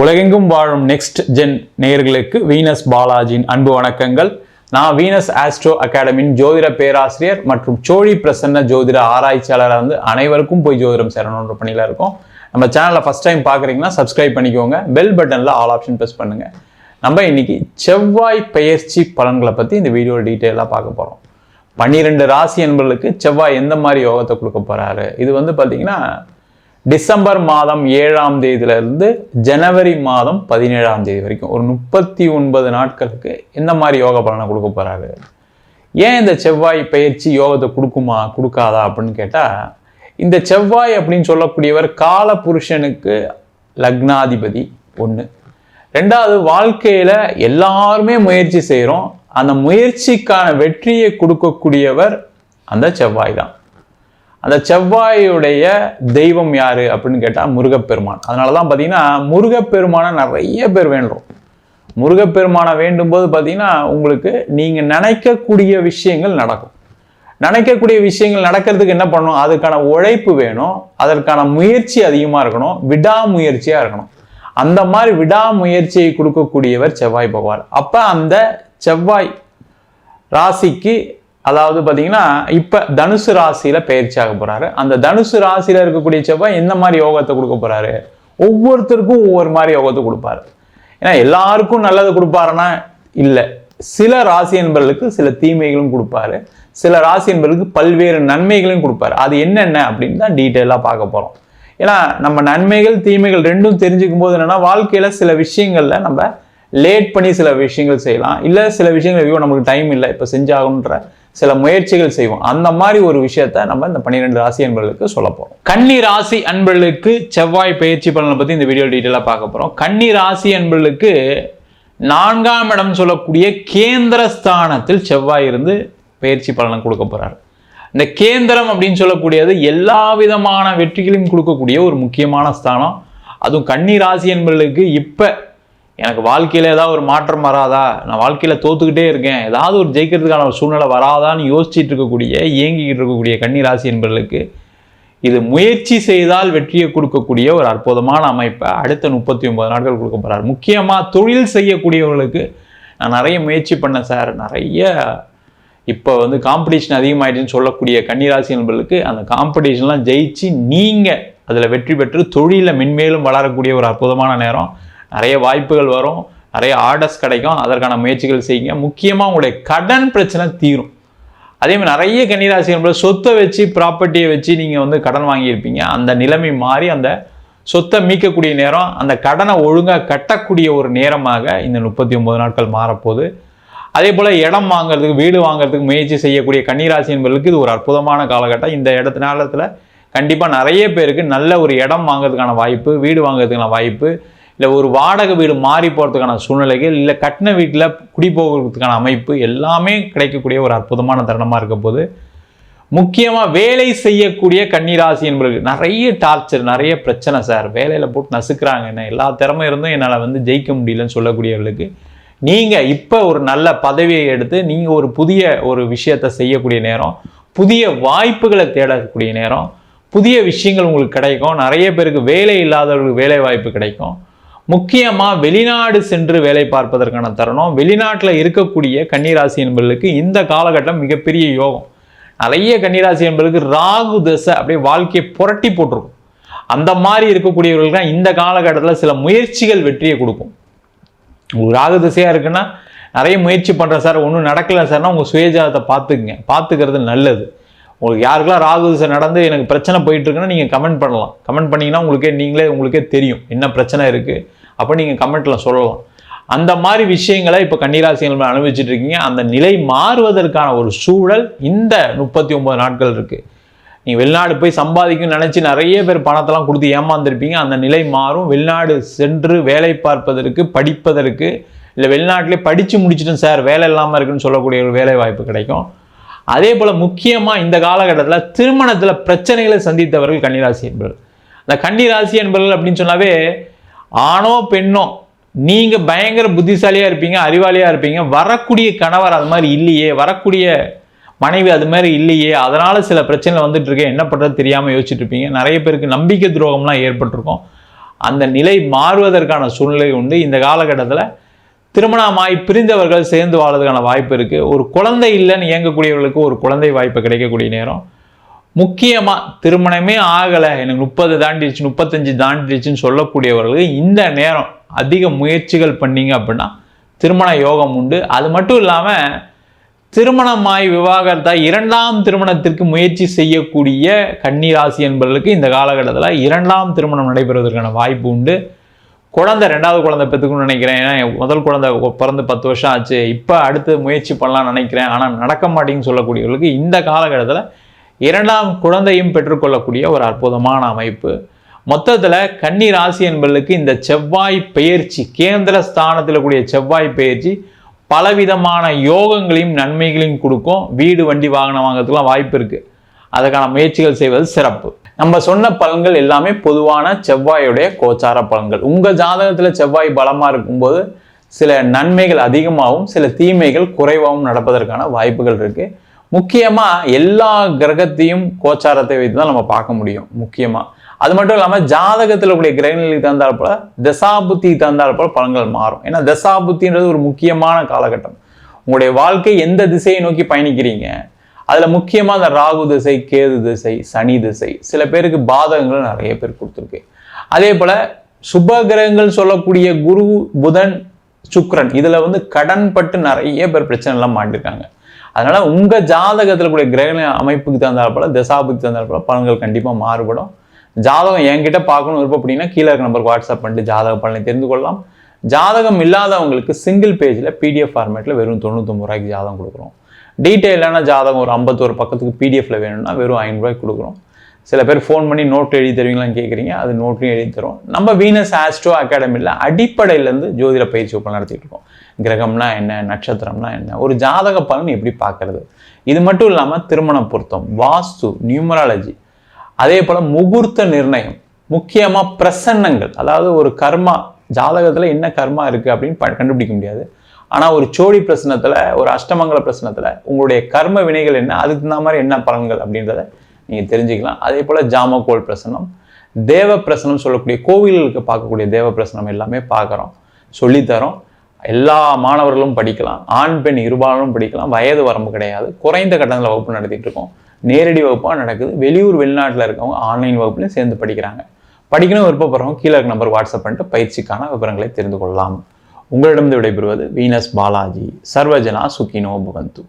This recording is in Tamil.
உலகெங்கும் வாழும் நெக்ஸ்ட் ஜென் நேயர்களுக்கு வீனஸ் பாலாஜியின் அன்பு வணக்கங்கள். நான் வீனஸ் ஆஸ்ட்ரோ அகாடமியின் ஜோதிட பேராசிரியர் மற்றும் சோழி பிரசன்ன ஜோதிட ஆராய்ச்சியாளராக அனைவருக்கும் போய் ஜோதிடம் சேரணுன்ற பணியில் இருக்கோம். நம்ம சேனலை ஃபர்ஸ்ட் டைம் பார்க்குறீங்கன்னா சப்ஸ்கிரைப் பண்ணிக்கோங்க, பெல் பட்டனில் ஆல் ஆப்ஷன் ப்ரெஸ் பண்ணுங்க. நம்ம இன்னைக்கு செவ்வாய் பெயர்ச்சி பலன்களை பற்றி இந்த வீடியோ டீட்டெயிலாக பார்க்க போகிறோம். 12 ராசி என்பவர்களுக்கு செவ்வாய் எந்த மாதிரி யோகத்தை கொடுக்க போகிறாரு, இது பார்த்தீங்கன்னா டிசம்பர் மாதம் 7ஆம் தேதியிலிருந்து ஜனவரி மாதம் 17ஆம் தேதி வரைக்கும் ஒரு 39 நாட்களுக்கு எந்த மாதிரி யோக பலனை கொடுக்க போறாரு. ஏன் இந்த செவ்வாய் பயிற்சி யோகத்தை கொடுக்குமா கொடுக்காதா அப்படின்னு கேட்டால், இந்த செவ்வாய் அப்படின்னு சொல்லக்கூடியவர் கால புருஷனுக்கு லக்னாதிபதி ஒன்று. ரெண்டாவது, வாழ்க்கையில எல்லாருமே முயற்சி செய்கிறோம், அந்த முயற்சிக்கான வெற்றியை கொடுக்கக்கூடியவர் அந்த செவ்வாய் தான். அந்த செவ்வாயுடைய தெய்வம் யாரு அப்படின்னு கேட்டால் முருகப்பெருமான். அதனால தான் பார்த்தீங்கன்னா முருகப்பெருமானை நிறைய பேர் வேண்டுறோம். முருகப்பெருமானை வேண்டும் போது பார்த்தீங்கன்னா உங்களுக்கு நீங்கள் நினைக்கக்கூடிய விஷயங்கள் நடக்கும். நினைக்கக்கூடிய விஷயங்கள் நடக்கிறதுக்கு என்ன பண்ணணும், அதுக்கான உழைப்பு வேணும், அதற்கான முயற்சி அதிகமாக இருக்கணும், விடாமுயற்சியாக இருக்கணும். அந்த மாதிரி விடாமுயற்சியை கொடுக்கக்கூடியவர் செவ்வாய் பகவான். அப்போ அந்த செவ்வாய் ராசிக்கு, அதாவது பார்த்தீங்கன்னா இப்போ தனுசு ராசியில் பயிற்சி ஆக போகிறாரு. அந்த தனுசு ராசியில் இருக்கக்கூடிய செவ்வாய் எந்த மாதிரி யோகத்தை கொடுக்க போகிறாரு, ஒவ்வொருத்தருக்கும் ஒவ்வொரு மாதிரி யோகத்தை கொடுப்பாரு. ஏன்னா எல்லாருக்கும் நல்லது கொடுப்பாருன்னா இல்லை, சில ராசி என்பவர்களுக்கு சில தீமைகளும் கொடுப்பாரு, சில ராசி என்பவர்களுக்கு பல்வேறு நன்மைகளையும் கொடுப்பாரு. அது என்னென்ன அப்படின்னு தான் டீட்டெயிலாக பார்க்க போகிறோம். ஏன்னா நம்ம நன்மைகள் தீமைகள் ரெண்டும் தெரிஞ்சுக்கும் போது என்னென்னா, வாழ்க்கையில் சில விஷயங்களில் நம்ம லேட் பண்ணி சில விஷயங்கள் செய்யலாம், இல்லை சில விஷயங்கள் ஐயோ நமக்கு டைம் இல்லை இப்போ செஞ்சாகணுன்ற சில முயற்சிகள் செய்வோம். அந்த மாதிரி ஒரு விஷயத்த நம்ம இந்த 12 ராசி அன்பர்களுக்கு சொல்ல போறோம். கன்னி ராசி அன்பர்களுக்கு செவ்வாய் பயிற்சி பலனை பத்தி இந்த வீடியோ டீட்டெயிலா பார்க்க போறோம். கன்னி ராசி அன்பர்களுக்கு 4ஆம் இடம் சொல்லக்கூடிய கேந்திர ஸ்தானத்தில் செவ்வாய் இருந்து பயிற்சி பலனை கொடுக்க போறாரு. இந்த கேந்திரம் அப்படின்னு சொல்லக்கூடியது எல்லா விதமான வெற்றிகளையும் கொடுக்கக்கூடிய ஒரு முக்கியமான ஸ்தானம். அதுவும் கன்னி ராசி அன்பர்களுக்கு இப்ப எனக்கு வாழ்க்கையில் ஏதாவது ஒரு மாற்றம் வராதா, நான் வாழ்க்கையில் தோத்துக்கிட்டே இருக்கேன், ஏதாவது ஒரு ஜெயிக்கிறதுக்கான ஒரு சூழ்நிலை வராதான்னு யோசிச்சுட்டு இருக்கக்கூடிய இயங்கிக்கிட்டு இருக்கக்கூடிய கன்னி ராசி என்பவர்களுக்கு இது முயற்சி செய்தால் வெற்றியை கொடுக்கக்கூடிய ஒரு அற்புதமான அமைப்பை அடுத்த 39 நாட்கள் கொடுக்க போகிறார். முக்கியமாக தொழில் செய்யக்கூடியவர்களுக்கு நான் நிறைய முயற்சி பண்ணேன் சார், நிறைய இப்போ காம்படிஷன் அதிகமாகிடுச்சுன்னு சொல்லக்கூடிய கன்னிராசி என்பவர்களுக்கு அந்த காம்படிஷன்லாம் ஜெயிச்சு நீங்கள் அதில் வெற்றி பெற்று தொழிலில் மென்மேலும் வளரக்கூடிய ஒரு அற்புதமான நேரம். நிறைய வாய்ப்புகள் வரும், நிறைய ஆர்டர்ஸ் கிடைக்கும், அதற்கான முயற்சிகள் செய்யுங்க. முக்கியமாக உங்களுடைய கடன் பிரச்சனை தீரும். அதே மாதிரி நிறைய கன்னிராசிகள் சொத்தை வச்சு ப்ராப்பர்ட்டியை வச்சு நீங்கள் கடன் வாங்கியிருப்பீங்க, அந்த நிலைமை மாறி அந்த சொத்தை மீட்கக்கூடிய நேரம், அந்த கடனை ஒழுங்காக கட்டக்கூடிய ஒரு நேரமாக இந்த 39 நாட்கள் மாறப்போகுது. அதே போல் இடம் வாங்குறதுக்கு, வீடு வாங்குறதுக்கு முயற்சி செய்யக்கூடிய கன்னிராசி என்பவர்களுக்கு இது ஒரு அற்புதமான காலகட்டம். இந்த நேரத்தில் கண்டிப்பாக நிறைய பேருக்கு நல்ல ஒரு இடம் வாங்குறதுக்கான வாய்ப்பு, வீடு வாங்குறதுக்கான வாய்ப்பு, இல்லை ஒரு வாடகை வீடு மாறி போகிறதுக்கான சூழ்நிலைகள், இல்லை கட்டின வீட்டில் குடி போகிறதுக்கான அமைப்பு எல்லாமே கிடைக்கக்கூடிய ஒரு அற்புதமான தருணமாக இருக்க போது. முக்கியமாக வேலை செய்யக்கூடிய கன்னிராசி என்பவர்களுக்கு நிறைய டார்ச்சர், நிறைய பிரச்சனை சார், வேலையில் போட்டு நசுக்கிறாங்க, என்ன எல்லா திறமை இருந்தும் என்னால் ஜெயிக்க முடியலன்னு சொல்லக்கூடியவர்களுக்கு நீங்கள் இப்போ ஒரு நல்ல பதவியை எடுத்து நீங்கள் ஒரு புதிய ஒரு விஷயத்தை செய்யக்கூடிய நேரம், புதிய வாய்ப்புகளை தேடக்கூடிய நேரம், புதிய விஷயங்கள் உங்களுக்கு கிடைக்கும். நிறைய பேருக்கு வேலை இல்லாதவர்களுக்கு வேலை வாய்ப்பு கிடைக்கும். முக்கியமாக வெளிநாடு சென்று வேலை பார்ப்பதற்கான தருணம். வெளிநாட்டில் இருக்கக்கூடிய கன்னிராசி என்பவர்களுக்கு இந்த காலகட்டம் மிகப்பெரிய யோகம். நிறைய கன்னிராசி என்பவர்களுக்கு ராகு தசை அப்படியே வாழ்க்கையை புரட்டி போட்டிருக்கும். அந்த மாதிரி இருக்கக்கூடியவர்களுக்கு தான் இந்த காலகட்டத்தில் சில முயற்சிகள் வெற்றியை கொடுக்கும். உங்களுக்கு ராகு தசையாக இருக்குன்னா நிறைய முயற்சி பண்ணுறேன் சார், ஒன்றும் நடக்கலை சார்னா உங்கள் சுயஜாதத்தை பார்த்துக்குங்க, பார்த்துக்கிறது நல்லது. உங்களுக்கு யாருக்கெல்லாம் ராகு தசை நடந்து எனக்கு பிரச்சனை போயிட்டு இருக்குன்னா நீங்கள் கமெண்ட் பண்ணலாம். கமெண்ட் பண்ணிங்கன்னா உங்களுக்கே தெரியும் என்ன பிரச்சனை இருக்குது, அப்போ நீங்கள் கமெண்ட்டில் சொல்லலாம். அந்த மாதிரி விஷயங்களை இப்போ கன்னிராசிகள் அனுபவிச்சுட்டு இருக்கீங்க. அந்த நிலை மாறுவதற்கான ஒரு சூழல் இந்த 39 நாட்கள் இருக்குது. நீங்கள் வெளிநாடு போய் சம்பாதிக்கணும்னு நினச்சி நிறைய பேர் பணத்தெல்லாம் கொடுத்து ஏமாந்துருப்பீங்க. அந்த நிலை மாறும். வெளிநாடு சென்று வேலை பார்ப்பதற்கு, படிப்பதற்கு, இல்லை வெளிநாட்டிலே படித்து முடிச்சிட்டேன் சார் வேலை இல்லாமல் இருக்குன்னு சொல்லக்கூடிய ஒரு வேலை வாய்ப்பு கிடைக்கும். அதே போல் முக்கியமாக இந்த காலகட்டத்தில் திருமணத்தில் பிரச்சனைகளை சந்தித்தவர்கள் கன்னிராசி என்பவர்கள். அந்த கன்னிராசி என்பவர்கள் அப்படின்னு சொன்னாவே ஆணோ பெண்ணோ நீங்கள் பயங்கர புத்திசாலியாக இருப்பீங்க, அறிவாளியாக இருப்பீங்க. வரக்கூடிய கணவர் அது மாதிரி இல்லையே, வரக்கூடிய மனைவி அது மாதிரி இல்லையே, அதனால் சில பிரச்சனை வந்துட்டு இருக்கேன், என்ன பண்ணுறது தெரியாமல் யோசிச்சுட்டு இருப்பீங்க. நிறைய பேருக்கு நம்பிக்கை துரோகம்லாம் ஏற்பட்டிருக்கும். அந்த நிலை மாறுவதற்கான சூழ்நிலை உண்டு. இந்த காலகட்டத்தில் திருமணமாய் பிரிந்தவர்கள் சேர்ந்து வாழ்றதுக்கான வாய்ப்பு இருக்குது. ஒரு குழந்தை இல்லைன்னு இயங்கக்கூடியவர்களுக்கு ஒரு குழந்தை வாய்ப்பு கிடைக்கக்கூடிய நேரம். முக்கியமாக திருமணமே ஆகலை, எனக்கு 30 தாண்டிடுச்சு 35 தாண்டிடுச்சுன்னு சொல்லக்கூடியவர்களுக்கு இந்த நேரம் அதிக முயற்சிகள் பண்ணீங்க அப்படின்னா திருமண யோகம் உண்டு. அது மட்டும் இல்லாமல் திருமணமாய் விவாகரத்தாய் 2ஆம் திருமணத்திற்கு முயற்சி செய்யக்கூடிய கன்னி ராசி என்பவர்களுக்கு இந்த காலகட்டத்தில் 2ஆம் திருமணம் நடைபெறுவதற்கான வாய்ப்பு உண்டு. குழந்தை 2வது குழந்தை பெற்றுக்கணும்னு நினைக்கிறேன், ஏன்னா முதல் குழந்தை பிறந்து 10 வருஷம் ஆச்சு, இப்போ அடுத்து முயற்சி பண்ணலாம்னு நினைக்கிறேன், ஆனால் நடக்க மாட்டேங்குன்னு சொல்லக்கூடியவர்களுக்கு இந்த காலகட்டத்தில் 2ஆம் குழந்தையும் பெற்றுக்கொள்ளக்கூடிய ஒரு அற்புதமான அமைப்பு. மொத்தத்தில் கன்னி ராசி என்பவர்களுக்கு இந்த செவ்வாய் பெயர்ச்சி, கேந்திர ஸ்தானத்தில் கூடிய செவ்வாய் பெயர்ச்சி பலவிதமான யோகங்களையும் நன்மைகளையும் கொடுக்கும். வீடு வண்டி வாகனம் வாங்கிறதுக்குலாம் வாய்ப்பு இருக்குது. அதுக்கான முயற்சிகள் செய்வது சிறப்பு. நம்ம சொன்ன பலன்கள் எல்லாமே பொதுவான செவ்வாயுடைய கோச்சார பலன்கள். உங்கள் ஜாதகத்தில் செவ்வாய் பலமாக இருக்கும்போது சில நன்மைகள் அதிகமாகவும் சில தீமைகள் குறைவாகவும் நடப்பதற்கான வாய்ப்புகள் இருக்குது. முக்கியமாக எல்லா கிரகத்தையும் கோச்சாரத்தை வைத்து தான் நம்ம பார்க்க முடியும். முக்கியமாக அது மட்டும் இல்லாமல் ஜாதகத்தில் கூடிய கிரகநிலைக்கு தந்தால் போல தசாபுத்தி தந்தால் போல பலன்கள் மாறும். ஏன்னா தசாபுத்தின்றது ஒரு முக்கியமான காலகட்டம். உங்களுடைய வாழ்க்கை எந்த திசையை நோக்கி பயணிக்கிறீங்க, அதில் முக்கியமாக அந்த ராகு திசை, கேது திசை, சனி திசை சில பேருக்கு பாதகங்கள் நிறைய பேர் கொடுத்துருக்கு. அதே போல் சுப கிரகங்கள் சொல்லக்கூடிய குரு, புதன், சுக்கிரன் இதில் கடன் பட்டு நிறைய பேர் பிரச்சனைலாம் மாட்டிருக்காங்க. அதனால் உங்கள் ஜாதகத்தில் கூடிய கிரக அமைப்புக்கு தந்தால் போல தசாபுத்தி தந்தால் போல பலன்கள் கண்டிப்பாக மாறுபடும். ஜாதகம் என்கிட்ட பார்க்கணும் விருப்பப்பட்டீங்கன்னா கீழே இருக்க நம்பருக்கு வாட்ஸ்அப் பண்ணிட்டு ஜாதக பலனை தெரிந்து கொள்ளலாம். ஜாதகம் இல்லாதவங்களுக்கு சிங்கிள் பேஜில் PDF ஃபார்மேட்டில் வெறும் 99 ரூபாய்க்கு ஜாதகம் கொடுக்குறோம். டீட்டெயிலான ஜாதகம் ஒரு 51 பக்கத்துக்கு PDFல வேணும்னா வெறும் 500 ரூபாய்க்கு கொடுக்குறோம். சில பேர் ஃபோன் பண்ணி நோட் எழுதி தருவீங்களான்னு கேட்குறீங்க, அது நோட்லையும் எழுதி தரும். நம்ம வீனஸ் ஆஸ்ட்ரோ அகாடமியில் அடிப்படையிலேருந்து ஜோதிட பயிற்சி வகுப்பு நடத்திட்டு இருக்கோம். கிரகம்னா என்ன, நட்சத்திரம்னா என்ன, ஒரு ஜாதக பலன் எப்படி பார்க்கறது, இது மட்டும் இல்லாமல் திருமண பொருத்தம், வாஸ்து, நியூமராலஜி, அதே போல் முகூர்த்த நிர்ணயம், முக்கியமாக பிரசன்னங்கள், அதாவது ஒரு கர்மா ஜாதகத்தில் என்ன கர்மா இருக்குது அப்படின்னு கண்டுபிடிக்க முடியாது. ஆனால் ஒரு சோழி பிரசனத்தில், ஒரு அஷ்டமங்கல பிரசனத்தில் உங்களுடைய கர்ம வினைகள் என்ன, அதுக்கு தகுந்த மாதிரி என்ன பலன்கள் அப்படின்றத நீங்கள் தெரிஞ்சுக்கலாம். அதே போல் ஜாமக்கோல் பிரசனம், தேவ பிரசனம் சொல்லக்கூடிய கோவில்களுக்கு பார்க்கக்கூடிய தேவ பிரசனம் எல்லாமே பார்க்குறோம், சொல்லித்தரோம். எல்லா மாணவர்களும் படிக்கலாம், ஆண் பெண் இருபாலரும் படிக்கலாம், வயது வரம்பு கிடையாது. குறைந்த கட்டணத்தில் வகுப்பு நடத்திட்டு இருக்கோம். நேரடி வகுப்பாக நடக்குது. வெளியூர் வெளிநாட்டில் இருக்கவங்க ஆன்லைன் வகுப்புலையும் சேர்ந்து படிக்கிறாங்க. படிக்கணும் விருப்பப்படுறவங்க கீழே இருக்க நம்பர் வாட்ஸ்அப் பண்ணிட்டு பயிற்சிக்கான விவரங்களை தெரிந்து கொள்ளலாம். உங்களிடம் விடைபெறுவது வீனஸ் பாலாஜி. சர்வஜனா சுகினோ பவந்து.